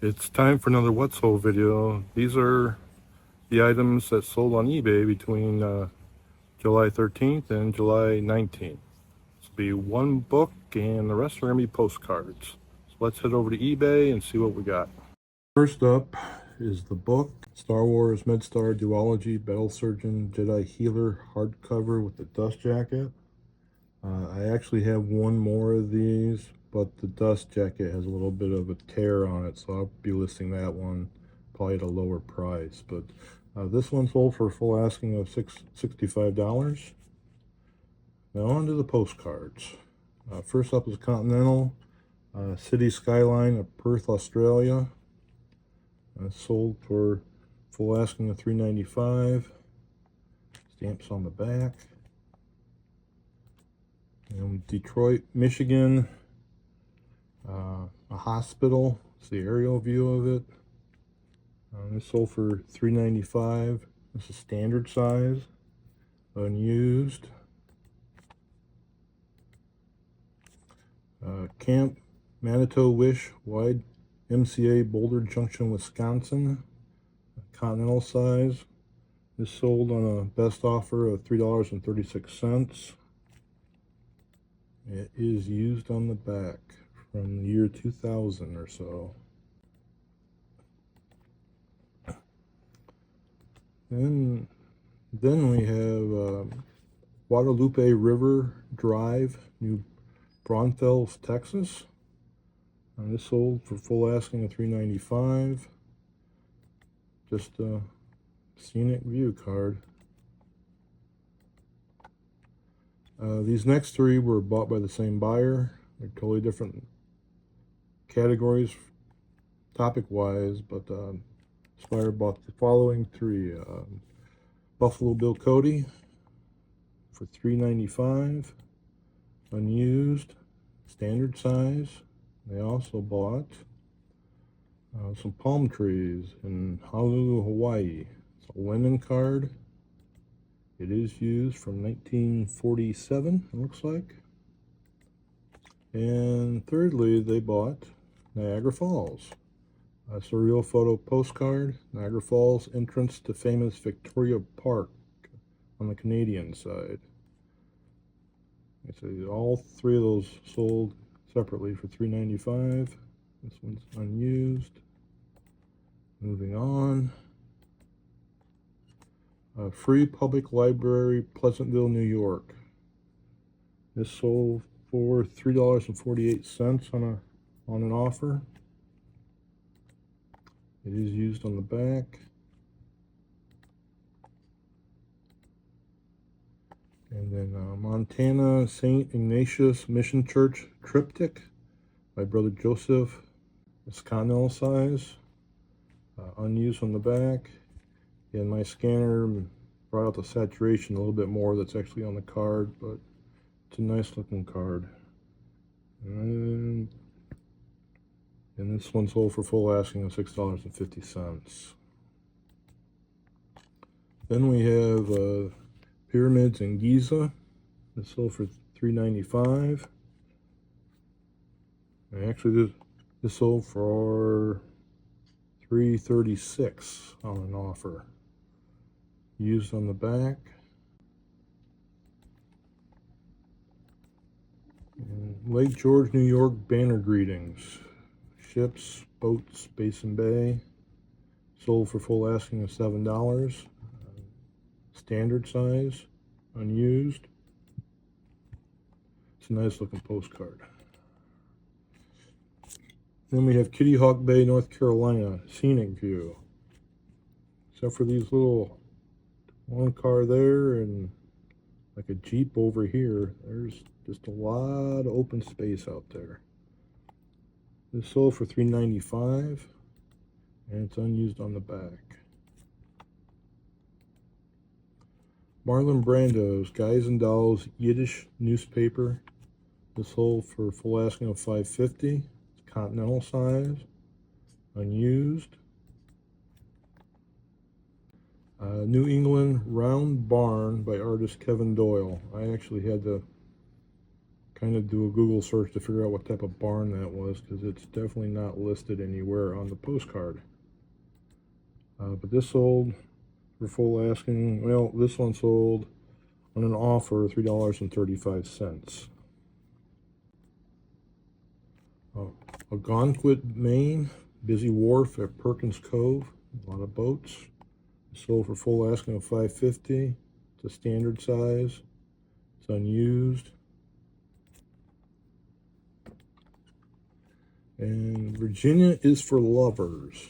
It's time for another What Sold video. These are the items that sold on eBay between July 13th and July 19th. This will be one book and the rest are going to be postcards. So let's head over to eBay and see what we got. First up is the book, Star Wars MedStar Duology Battle Surgeon Jedi Healer hardcover with the dust jacket. I actually have one more of these, but the dust jacket has a little bit of a tear on it, so I'll be listing that one probably at a lower price. But this one sold for a full asking of $65. Now on to the postcards. First up is Continental City Skyline of Perth, Australia. Sold for full asking of $3.95. Stamps on the back. And Detroit, Michigan, a hospital. It's the aerial view of it. This sold for $3.95. This is standard size, unused. Camp Manitou Wish, Wide MCA, Boulder Junction, Wisconsin, continental size. This sold on a best offer of $3.36. It is used on the back from the year 2000 or so. Then we have Guadalupe River Drive, New Braunfels, Texas. And this sold for full asking of $3.95. Just a scenic view card. These next three were bought by the same buyer. They're totally different categories, topic-wise, but Spire bought the following three. Buffalo Bill Cody for $3.95, unused, standard size. They also bought some palm trees in Honolulu, Hawaii. It's a linen card. It is used from 1947, it looks like. And thirdly, they bought Niagara Falls. A surreal photo postcard, Niagara Falls entrance to famous Victoria Park on the Canadian side. So all three of those sold separately for $3.95. This one's unused. Moving on. Free Public Library, Pleasantville, New York. This sold for $3.48 on an offer. It is used on the back. And then Montana St. Ignatius Mission Church triptych by Brother Joseph. It's continental size, unused on the back. And my scanner brought out the saturation a little bit more that's actually on the card, but it's a nice looking card. And this one sold for full asking of $6.50. Then we have Pyramids in Giza. This sold for $3.95. And actually this sold for $3.36 on an offer. Used on the back. And Lake George, New York banner greetings. Ships, boats, Basin Bay. Sold for full asking of $7. Standard size, unused. It's a nice looking postcard. Then we have Kitty Hawk Bay, North Carolina, scenic view. Except for these little one car there and like a Jeep over here, there's just a lot of open space out there. This sold for $3.95 and it's unused on the back. Marlon Brando's Guys and Dolls Yiddish newspaper. This sold for full asking of $5.50. It's continental size, unused. New England Round Barn by artist Kevin Doyle. I actually had the kind of do a Google search to figure out what type of barn that was, because it's definitely not listed anywhere on the postcard. But this sold for full asking. Well, this one sold on an offer $3.35. Algonquin, Maine, busy wharf at Perkins Cove. A lot of boats. Sold for full asking of $5.50. It's a standard size. It's unused. And Virginia is for lovers.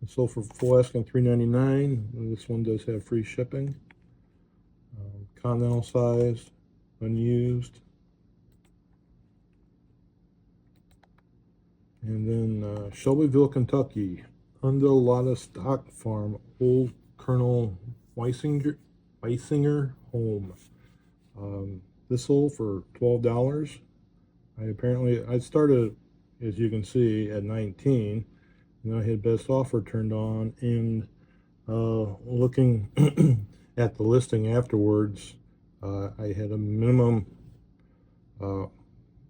It sold for full asking $3.99. This one does have free shipping. Continental size, unused. And then Shelbyville, Kentucky, Hundo Lotta Stock Farm, Old Colonel Weisinger home. This sold for $12. I started, as you can see, at 19, and I had best offer turned on, and looking at the listing afterwards, I had a minimum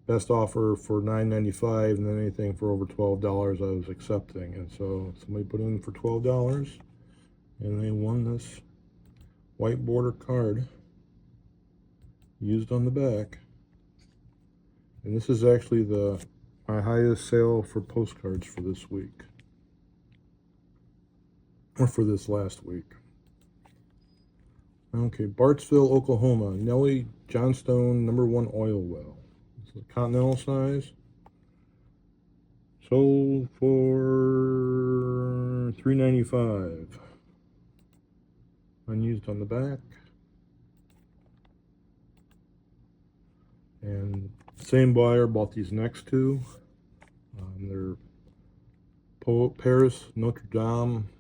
best offer for $9.95, and then anything for over $12 I was accepting. And so somebody put in for $12, and they won this white border card used on the back. And this is actually my highest sale for postcards for this week, or for this last week. Okay, Bartsville, Oklahoma, Nellie Johnstone #1 oil well. It's a continental size. Sold for $3.95. Unused on the back. And same buyer bought these next two. They're Paris Notre Dame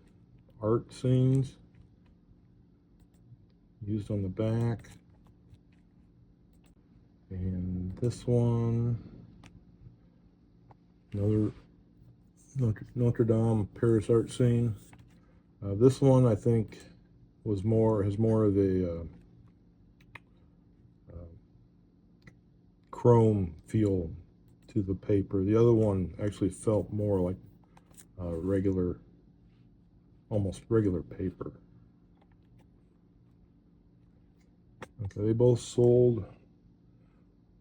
art scenes. Used on the back. And this one, another Notre Dame Paris art scene. This one I think has more of a chrome feel to the paper. The other one actually felt more like almost regular paper. Okay, they both sold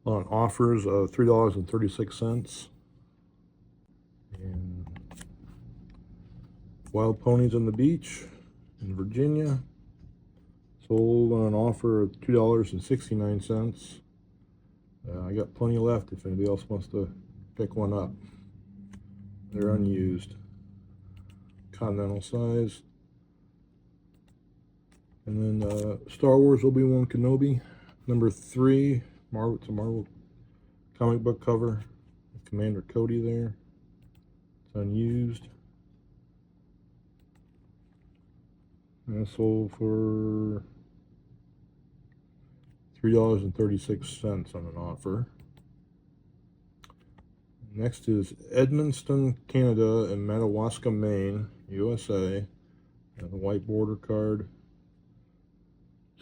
on offers of $3.36. And Wild Ponies on the Beach in Virginia sold on an offer of $2.69. I got plenty left if anybody else wants to pick one up. They're unused. Continental size. And then Star Wars Obi-Wan Kenobi, #3. It's a Marvel comic book cover. Commander Cody there. It's unused. And it sold for $3.36 on an offer. Next is Edmundston, Canada, and Madawaska, Maine, USA. And the white border card.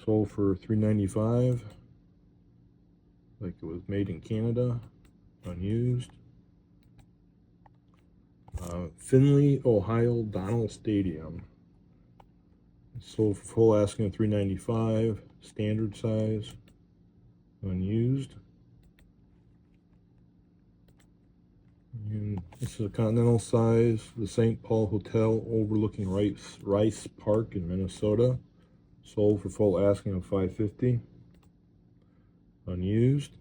Sold for $3.95. Like it was made in Canada. Unused. Findlay, Ohio, Donnell Stadium. Sold for full asking of $3.95. Standard size. Unused. And this is a continental size. The St. Paul Hotel overlooking Rice Park in Minnesota. Sold for full asking of $5.50. Unused.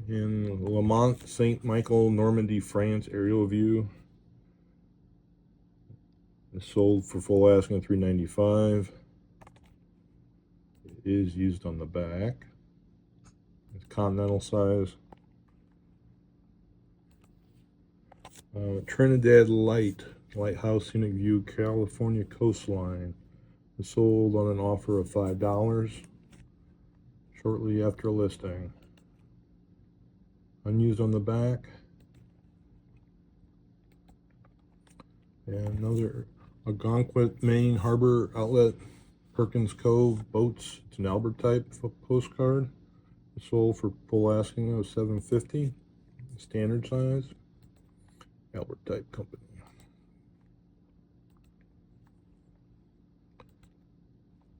In Lamont, St. Michael, Normandy, France, aerial view. It's sold for full asking of $3.95. It is used on the back. It's continental size. Trinidad Lighthouse Scenic View, California coastline. It's sold on an offer of $5 shortly after listing. Unused on the back. And another Algonquin, Maine Harbor Outlet Perkins Cove Boats. It's an Albert type postcard. It sold for full asking of $7.50. Standard size. Albert type company.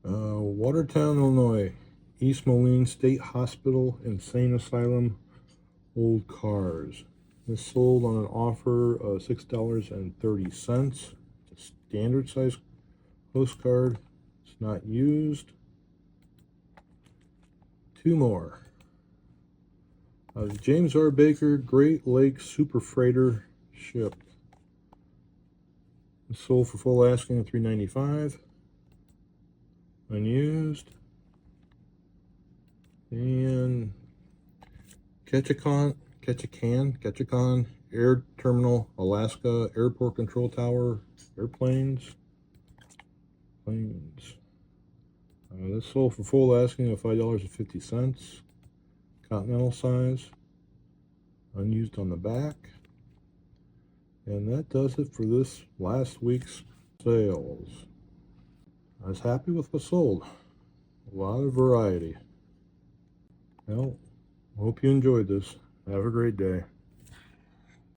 Watertown, Illinois. East Moline State Hospital Insane Asylum old cars. This sold on an offer of $6.30. It's a standard size postcard. It's not used. Two more. James R. Baker Great Lakes Super Freighter ship. It's sold for full asking of $3.95. Unused. And Ketchikan Air Terminal, Alaska Airport Control Tower, airplanes. This sold for full asking of $5.50. Continental size. Unused on the back. And that does it for this last week's sales. I was happy with what sold. A lot of variety. Well, hope you enjoyed this. Have a great day.